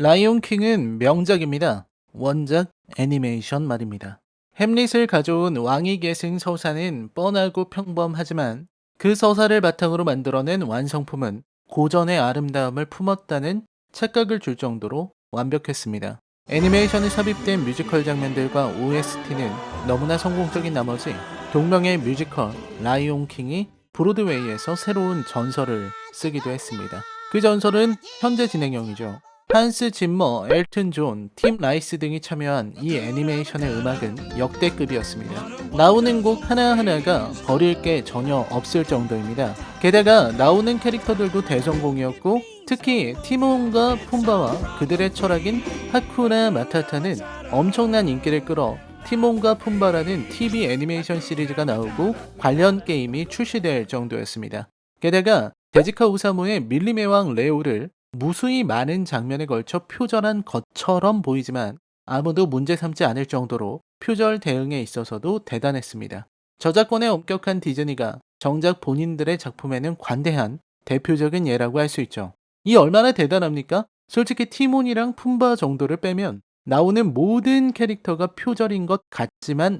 라이온 킹은 명작입니다. 원작 애니메이션 말입니다. 햄릿을 가져온 왕위 계승 서사는 뻔하고 평범하지만 그 서사를 바탕으로 만들어낸 완성품은 고전의 아름다움을 품었다는 착각을 줄 정도로 완벽했습니다. 애니메이션에 삽입된 뮤지컬 장면들과 OST는 너무나 성공적인 나머지 동명의 뮤지컬 라이온 킹이 브로드웨이에서 새로운 전설을 쓰기도 했습니다. 그 전설은 현재 진행형이죠. 한스 짐머, 엘튼 존, 팀 라이스 등이 참여한 이 애니메이션의 음악은 역대급이었습니다. 나오는 곡 하나하나가 버릴 게 전혀 없을 정도입니다. 게다가 나오는 캐릭터들도 대성공이었고 특히 티몬과 푼바와 그들의 철학인 하쿠나 마타타는 엄청난 인기를 끌어 티몬과 푼바라는 TV 애니메이션 시리즈가 나오고 관련 게임이 출시될 정도였습니다. 게다가 데지카 우사무의 밀림의 왕 레오를 무수히 많은 장면에 걸쳐 표절한 것처럼 보이지만 아무도 문제 삼지 않을 정도로 표절 대응에 있어서도 대단했습니다. 저작권에 엄격한 디즈니가 정작 본인들의 작품에는 관대한 대표적인 예라고 할 수 있죠. 이 얼마나 대단합니까? 솔직히 티몬이랑 푼바 정도를 빼면 나오는 모든 캐릭터가 표절인 것 같지만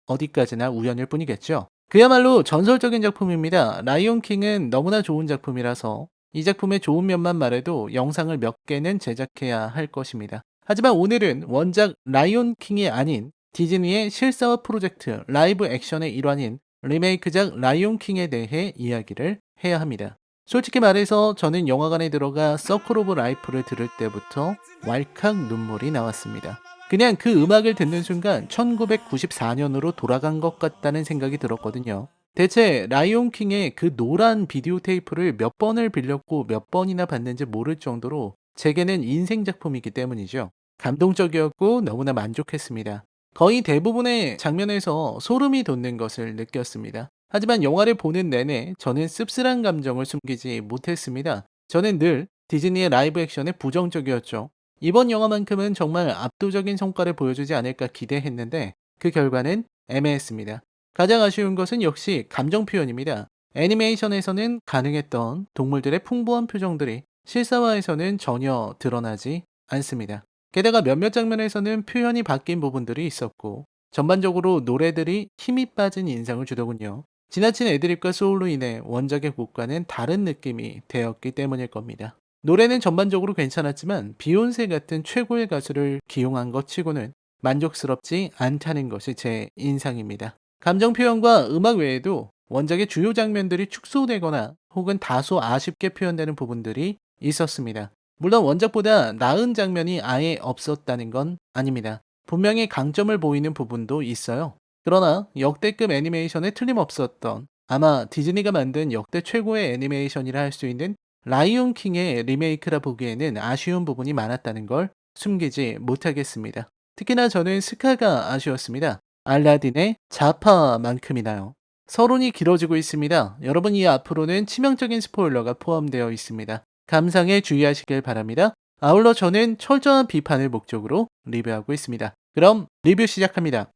어디까지나 우연일 뿐이겠죠. 그야말로 전설적인 작품입니다. 라이온 킹은 너무나 좋은 작품이라서 이 작품의 좋은 면만 말해도 영상을 몇 개는 제작해야 할 것입니다. 하지만 오늘은 원작 라이온 킹이 아닌 디즈니의 실사화 프로젝트 라이브 액션의 일환인 리메이크작 라이온 킹에 대해 이야기를 해야 합니다. 솔직히 말해서 저는 영화관에 들어가 서클 오브 라이프를 들을 때부터 왈칵 눈물이 나왔습니다. 그냥 그 음악을 듣는 순간 1994년으로 돌아간 것 같다는 생각이 들었거든요. 대체 라이온 킹의 그 노란 비디오 테이프를 몇 번을 빌렸고 몇 번이나 봤는지 모를 정도로 제게는 인생 작품이기 때문이죠. 감동적이었고 너무나 만족했습니다. 거의 대부분의 장면에서 소름이 돋는 것을 느꼈습니다. 하지만 영화를 보는 내내 저는 씁쓸한 감정을 숨기지 못했습니다. 저는 늘 디즈니의 라이브 액션에 부정적이었죠. 이번 영화만큼은 정말 압도적인 성과를 보여주지 않을까 기대했는데 그 결과는 애매했습니다. 가장 아쉬운 것은 역시 감정 표현입니다. 애니메이션에서는 가능했던 동물들의 풍부한 표정들이 실사화에서는 전혀 드러나지 않습니다. 게다가 몇몇 장면에서는 표현이 바뀐 부분들이 있었고 전반적으로 노래들이 힘이 빠진 인상을 주더군요. 지나친 애드립과 소울로 인해 원작의 곡과는 다른 느낌이 되었기 때문일 겁니다. 노래는 전반적으로 괜찮았지만 비욘세 같은 최고의 가수를 기용한 것 치고는 만족스럽지 않다는 것이 제 인상입니다. 감정 표현과 음악 외에도 원작의 주요 장면들이 축소되거나 혹은 다소 아쉽게 표현되는 부분들이 있었습니다. 물론 원작보다 나은 장면이 아예 없었다는 건 아닙니다. 분명히 강점을 보이는 부분도 있어요. 그러나 역대급 애니메이션에 틀림없었던 아마 디즈니가 만든 역대 최고의 애니메이션이라 할 수 있는 라이온 킹의 리메이크라 보기에는 아쉬운 부분이 많았다는 걸 숨기지 못하겠습니다. 특히나 저는 스카가 아쉬웠습니다. 알라딘의 자파만큼이나요. 서론이 길어지고 있습니다. 여러분 이 앞으로는 치명적인 스포일러가 포함되어 있습니다. 감상에 주의하시길 바랍니다. 아울러 저는 철저한 비판을 목적으로 리뷰하고 있습니다. 그럼 리뷰 시작합니다.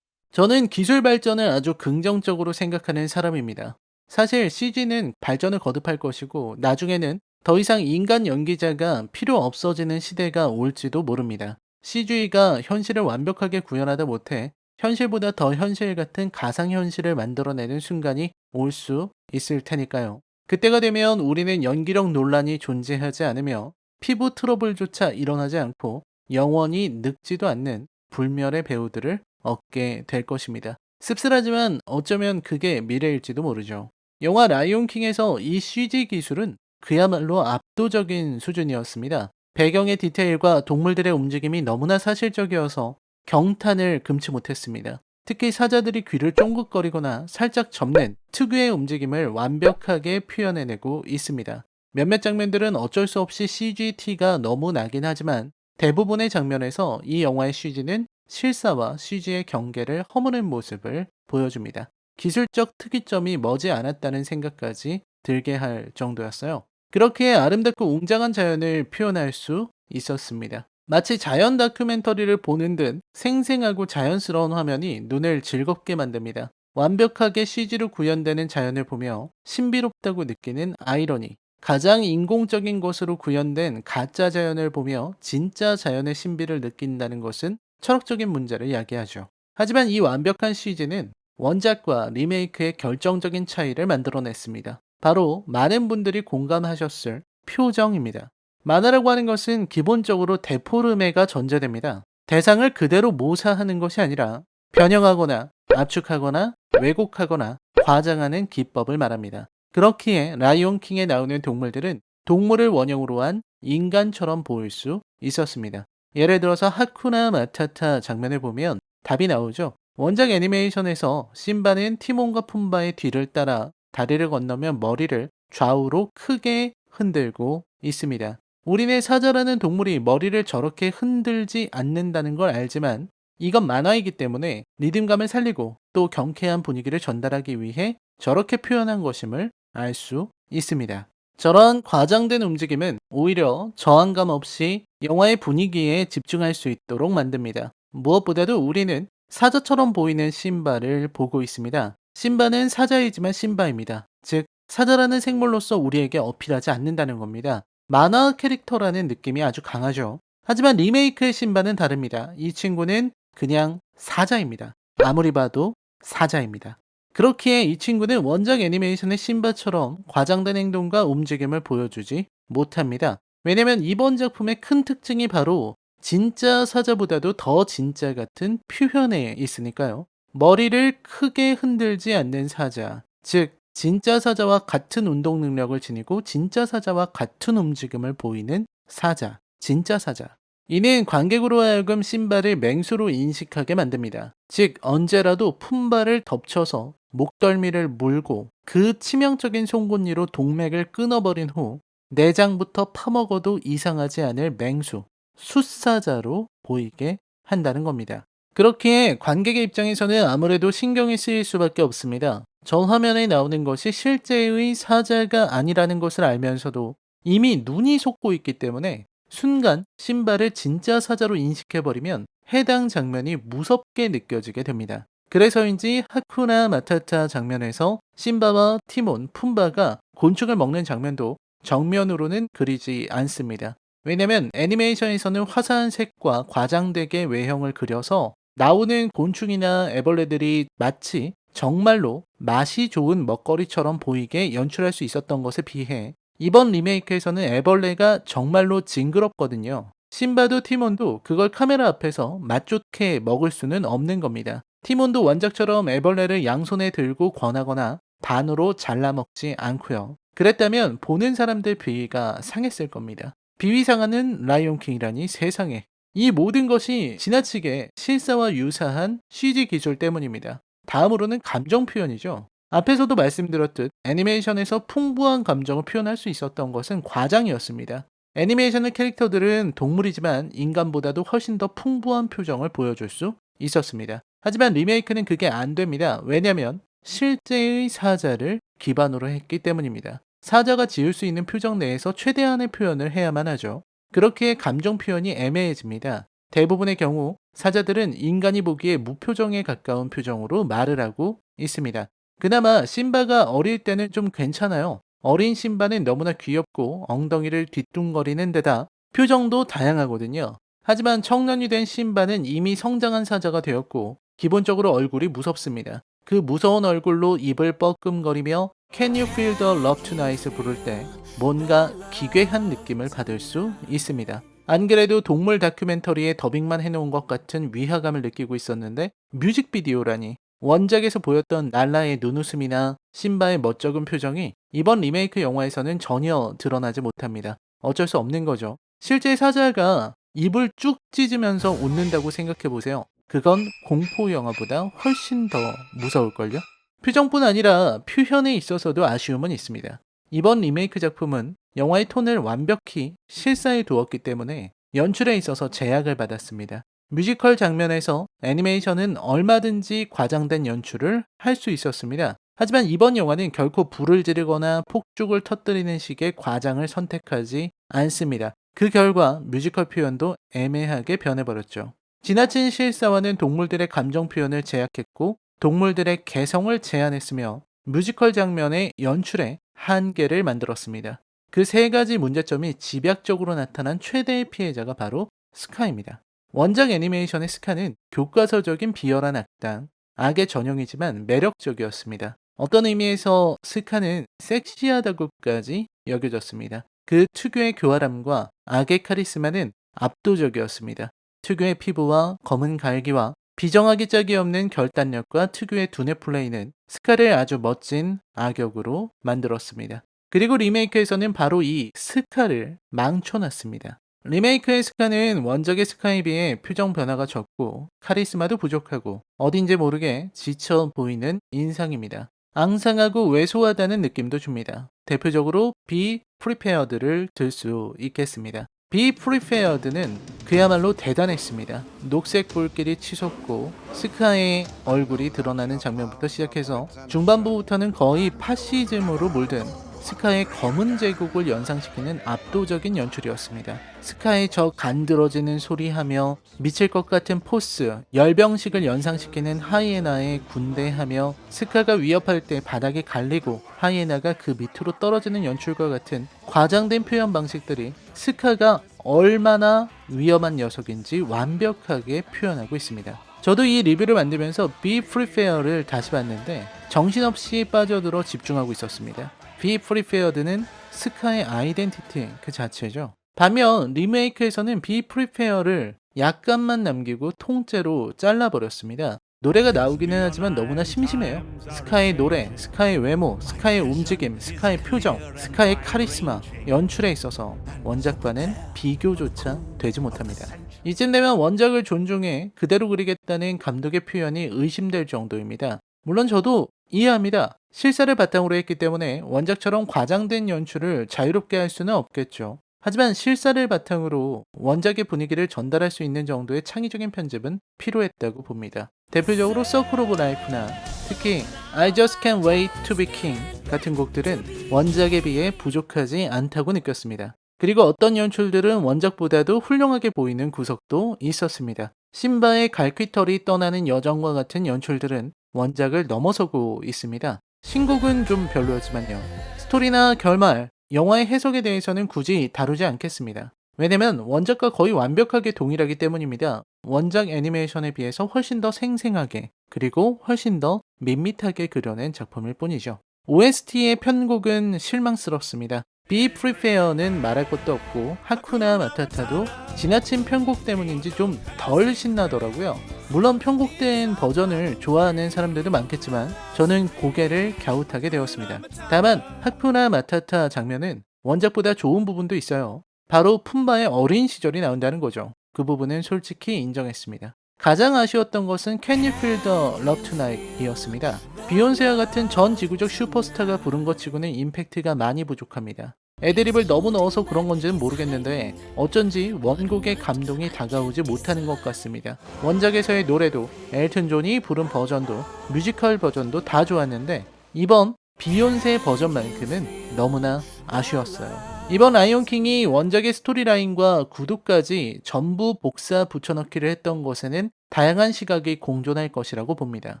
저는 기술 발전을 아주 긍정적으로 생각하는 사람입니다. 사실 CG는 발전을 거듭할 것이고 나중에는 더 이상 인간 연기자가 필요 없어지는 시대가 올지도 모릅니다. CG가 현실을 완벽하게 구현하다 못해 현실보다 더 현실 같은 가상현실을 만들어내는 순간이 올 수 있을 테니까요. 그때가 되면 우리는 연기력 논란이 존재하지 않으며 피부 트러블조차 일어나지 않고 영원히 늙지도 않는 불멸의 배우들을 얻게 될 것입니다. 씁쓸하지만 어쩌면 그게 미래일지도 모르죠. 영화 라이온킹에서 이 CG 기술은 그야말로 압도적인 수준이었습니다. 배경의 디테일과 동물들의 움직임이 너무나 사실적이어서 경탄을 금치 못했습니다. 특히 사자들이 귀를 쫑긋거리거나 살짝 접는 특유의 움직임을 완벽하게 표현해내고 있습니다. 몇몇 장면들은 어쩔 수 없이 CGT가 너무 나긴 하지만 대부분의 장면에서 이 영화의 CG는 실사와 CG의 경계를 허무는 모습을 보여줍니다. 기술적 특이점이 머지 않았다는 생각까지 들게 할 정도였어요. 그렇게 아름답고 웅장한 자연을 표현할 수 있었습니다. 마치 자연 다큐멘터리를 보는 듯 생생하고 자연스러운 화면이 눈을 즐겁게 만듭니다. 완벽하게 CG로 구현되는 자연을 보며 신비롭다고 느끼는 아이러니, 가장 인공적인 것으로 구현된 가짜 자연을 보며 진짜 자연의 신비를 느낀다는 것은 철학적인 문제를 야기하죠. 하지만 이 완벽한 CG는 원작과 리메이크의 결정적인 차이를 만들어냈습니다. 바로 많은 분들이 공감하셨을 표정입니다. 만화라고 하는 것은 기본적으로 데포르메가 전제됩니다. 대상을 그대로 모사하는 것이 아니라 변형하거나 압축하거나 왜곡하거나 과장하는 기법을 말합니다. 그렇기에 라이온킹에 나오는 동물들은 동물을 원형으로 한 인간처럼 보일 수 있었습니다. 예를 들어서 하쿠나 마타타 장면을 보면 답이 나오죠. 원작 애니메이션에서 심바는 티몬과 푼바의 뒤를 따라 다리를 건너면 머리를 좌우로 크게 흔들고 있습니다. 우리는 사자라는 동물이 머리를 저렇게 흔들지 않는다는 걸 알지만 이건 만화이기 때문에 리듬감을 살리고 또 경쾌한 분위기를 전달하기 위해 저렇게 표현한 것임을 알 수 있습니다. 저런 과장된 움직임은 오히려 저항감 없이 영화의 분위기에 집중할 수 있도록 만듭니다. 무엇보다도 우리는 사자처럼 보이는 심바를 보고 있습니다. 심바는 사자이지만 심바입니다. 즉, 사자라는 생물로서 우리에게 어필하지 않는다는 겁니다. 만화 캐릭터라는 느낌이 아주 강하죠. 하지만 리메이크의 심바는 다릅니다. 이 친구는 그냥 사자입니다. 아무리 봐도 사자입니다. 그렇기에 이 친구는 원작 애니메이션의 심바처럼 과장된 행동과 움직임을 보여주지 못합니다. 왜냐면 이번 작품의 큰 특징이 바로 진짜 사자보다도 더 진짜 같은 표현에 있으니까요. 머리를 크게 흔들지 않는 사자, 즉 진짜 사자와 같은 운동 능력을 지니고 진짜 사자와 같은 움직임을 보이는 사자, 진짜 사자. 이는 관객으로 하여금 심바를 맹수로 인식하게 만듭니다. 즉 언제라도 품바를 덮쳐서 목덜미를 물고 그 치명적인 송곳니로 동맥을 끊어버린 후 내장부터 파먹어도 이상하지 않을 맹수, 숫사자로 보이게 한다는 겁니다. 그렇기에 관객의 입장에서는 아무래도 신경이 쓰일 수밖에 없습니다. 전 화면에 나오는 것이 실제의 사자가 아니라는 것을 알면서도 이미 눈이 솟고 있기 때문에 순간 신바를 진짜 사자로 인식해버리면 해당 장면이 무섭게 느껴지게 됩니다. 그래서인지 하쿠나 마타타 장면에서 신바와 티몬, 푼바가 곤충을 먹는 장면도 정면으로는 그리지 않습니다. 왜냐면 애니메이션에서는 화사한 색과 과장되게 외형을 그려서 나오는 곤충이나 애벌레들이 마치 정말로 맛이 좋은 먹거리처럼 보이게 연출할 수 있었던 것에 비해 이번 리메이크에서는 애벌레가 정말로 징그럽거든요. 신바도 티몬도 그걸 카메라 앞에서 맛 좋게 먹을 수는 없는 겁니다. 티몬도 원작처럼 애벌레를 양손에 들고 권하거나 반으로 잘라 먹지 않고요. 그랬다면 보는 사람들 비위가 상했을 겁니다. 비위 상하는 라이온킹이라니 세상에. 이 모든 것이 지나치게 실사와 유사한 CG 기술 때문입니다. 다음으로는 감정 표현이죠. 앞에서도 말씀드렸듯 애니메이션에서 풍부한 감정을 표현할 수 있었던 것은 과장이었습니다. 애니메이션의 캐릭터들은 동물이지만 인간보다도 훨씬 더 풍부한 표정을 보여줄 수 있었습니다. 하지만 리메이크는 그게 안 됩니다. 왜냐면 실제의 사자를 기반으로 했기 때문입니다. 사자가 지을 수 있는 표정 내에서 최대한의 표현을 해야만 하죠. 그렇기에 감정 표현이 애매해집니다. 대부분의 경우 사자들은 인간이 보기에 무표정에 가까운 표정으로 말을 하고 있습니다. 그나마 심바가 어릴 때는 좀 괜찮아요. 어린 심바는 너무나 귀엽고 엉덩이를 뒤뚱거리는 데다 표정도 다양하거든요. 하지만 청년이 된 심바는 이미 성장한 사자가 되었고 기본적으로 얼굴이 무섭습니다. 그 무서운 얼굴로 입을 뻐끔거리며 Can you feel the love tonight을 부를 때 뭔가 기괴한 느낌을 받을 수 있습니다. 안 그래도 동물 다큐멘터리에 더빙만 해놓은 것 같은 위화감을 느끼고 있었는데 뮤직비디오라니. 원작에서 보였던 날라의 눈웃음이나 심바의 멋쩍은 표정이 이번 리메이크 영화에서는 전혀 드러나지 못합니다. 어쩔 수 없는 거죠. 실제 사자가 입을 쭉 찢으면서 웃는다고 생각해보세요. 그건 공포 영화보다 훨씬 더 무서울걸요? 표정뿐 아니라 표현에 있어서도 아쉬움은 있습니다. 이번 리메이크 작품은 영화의 톤을 완벽히 실사에 두었기 때문에 연출에 있어서 제약을 받았습니다. 뮤지컬 장면에서 애니메이션은 얼마든지 과장된 연출을 할 수 있었습니다. 하지만 이번 영화는 결코 불을 지르거나 폭죽을 터뜨리는 식의 과장을 선택하지 않습니다. 그 결과 뮤지컬 표현도 애매하게 변해버렸죠. 지나친 실사화는 동물들의 감정 표현을 제약했고 동물들의 개성을 제한했으며 뮤지컬 장면의 연출에 한계를 만들었습니다. 그 세 가지 문제점이 집약적으로 나타난 최대의 피해자가 바로 스카입니다. 원작 애니메이션의 스카는 교과서적인 비열한 악당, 악의 전형이지만 매력적이었습니다. 어떤 의미에서 스카는 섹시하다고까지 여겨졌습니다. 그 특유의 교활함과 악의 카리스마는 압도적이었습니다. 특유의 피부와 검은 갈기와 비정하기 짝이 없는 결단력과 특유의 두뇌 플레이는 스카를 아주 멋진 악역으로 만들었습니다. 그리고 리메이크에서는 바로 이 스카를 망쳐놨습니다. 리메이크의 스카는 원작의 스카에 비해 표정 변화가 적고 카리스마도 부족하고 어딘지 모르게 지쳐 보이는 인상입니다. 앙상하고 왜소하다는 느낌도 줍니다. 대표적으로 Be Prepared를 들 수 있겠습니다. Be Prepared는 그야말로 대단했습니다. 녹색 볼길이 치솟고 스카의 얼굴이 드러나는 장면부터 시작해서 중반부부터는 거의 파시즘으로 물든 스카의 검은 제국을 연상시키는 압도적인 연출이었습니다. 스카의 저 간드러지는 소리하며 미칠 것 같은 포스, 열병식을 연상시키는 하이에나의 군대하며 스카가 위협할 때 바닥에 갈리고 하이에나가 그 밑으로 떨어지는 연출과 같은 과장된 표현 방식들이 스카가 얼마나 위험한 녀석인지 완벽하게 표현하고 있습니다. 저도 이 리뷰를 만들면서 Be Prepared를 다시 봤는데 정신없이 빠져들어 집중하고 있었습니다. Be Prepared는 스카의 아이덴티티 그 자체죠. 반면 리메이크에서는 Be Prepared를 약간만 남기고 통째로 잘라버렸습니다. 노래가 나오기는 하지만 너무나 심심해요. 스카의 노래, 스카의 외모, 스카의 움직임, 스카의 표정, 스카의 카리스마, 연출에 있어서 원작과는 비교조차 되지 못합니다. 이쯤 되면 원작을 존중해 그대로 그리겠다는 감독의 표현이 의심될 정도입니다. 물론 저도 이해합니다. 실사를 바탕으로 했기 때문에 원작처럼 과장된 연출을 자유롭게 할 수는 없겠죠. 하지만 실사를 바탕으로 원작의 분위기를 전달할 수 있는 정도의 창의적인 편집은 필요했다고 봅니다. 대표적으로 서클 오브 라이프나 특히 I Just Can't Wait to Be King 같은 곡들은 원작에 비해 부족하지 않다고 느꼈습니다. 그리고 어떤 연출들은 원작보다도 훌륭하게 보이는 구석도 있었습니다. 심바의 갈퀴털이 떠나는 여정과 같은 연출들은 원작을 넘어서고 있습니다. 신곡은 좀 별로였지만요. 스토리나 결말, 영화의 해석에 대해서는 굳이 다루지 않겠습니다. 왜냐면 원작과 거의 완벽하게 동일하기 때문입니다. 원작 애니메이션에 비해서 훨씬 더 생생하게 그리고 훨씬 더 밋밋하게 그려낸 작품일 뿐이죠. OST의 편곡은 실망스럽습니다. Be Prepared는 말할 것도 없고 하쿠나 마타타도 지나친 편곡 때문인지 좀 덜 신나더라고요. 물론 편곡된 버전을 좋아하는 사람들도 많겠지만 저는 고개를 갸웃하게 되었습니다. 다만 하쿠나 마타타 장면은 원작보다 좋은 부분도 있어요. 바로 푼바의 어린 시절이 나온다는 거죠. 그 부분은 솔직히 인정했습니다. 가장 아쉬웠던 것은 Can You Feel the Love Tonight 이었습니다. 비욘세와 같은 전 지구적 슈퍼스타가 부른 것 치고는 임팩트가 많이 부족합니다. 애드립을 너무 넣어서 그런 건지는 모르겠는데 어쩐지 원곡의 감동이 다가오지 못하는 것 같습니다. 원작에서의 노래도 엘튼 존이 부른 버전도 뮤지컬 버전도 다 좋았는데 이번 비욘세 버전만큼은 너무나 아쉬웠어요. 이번 라이온킹이 원작의 스토리라인과 구도까지 전부 복사 붙여넣기를 했던 것에는 다양한 시각이 공존할 것이라고 봅니다.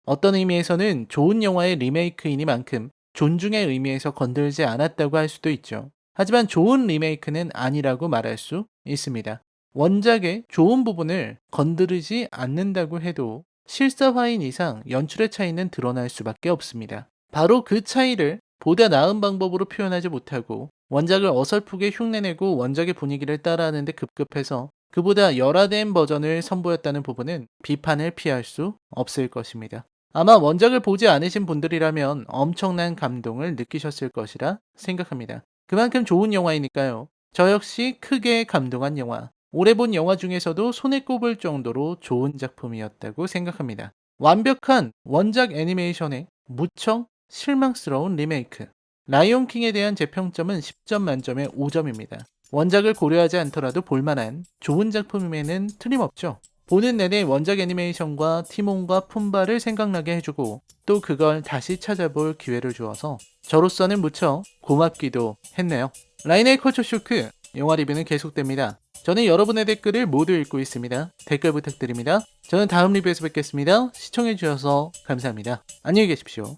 어떤 의미에서는 좋은 영화의 리메이크이니만큼 존중의 의미에서 건들지 않았다고 할 수도 있죠. 하지만 좋은 리메이크는 아니라고 말할 수 있습니다. 원작의 좋은 부분을 건드리지 않는다고 해도 실사화인 이상 연출의 차이는 드러날 수밖에 없습니다. 바로 그 차이를 보다 나은 방법으로 표현하지 못하고 원작을 어설프게 흉내내고 원작의 분위기를 따라하는데 급급해서 그보다 열화된 버전을 선보였다는 부분은 비판을 피할 수 없을 것입니다. 아마 원작을 보지 않으신 분들이라면 엄청난 감동을 느끼셨을 것이라 생각합니다. 그만큼 좋은 영화이니까요. 저 역시 크게 감동한 영화. 올해 본 영화 중에서도 손에 꼽을 정도로 좋은 작품이었다고 생각합니다. 완벽한 원작 애니메이션에 무척 실망스러운 리메이크. 라이온킹에 대한 제 평점은 10점 만점에 5점입니다. 원작을 고려하지 않더라도 볼만한 좋은 작품임에는 틀림없죠. 보는 내내 원작 애니메이션과 티몬과 푼바를 생각나게 해주고 또 그걸 다시 찾아볼 기회를 주어서 저로서는 무척 고맙기도 했네요. 라인의 컬처 쇼크 영화 리뷰는 계속됩니다. 저는 여러분의 댓글을 모두 읽고 있습니다. 댓글 부탁드립니다. 저는 다음 리뷰에서 뵙겠습니다. 시청해주셔서 감사합니다. 안녕히 계십시오.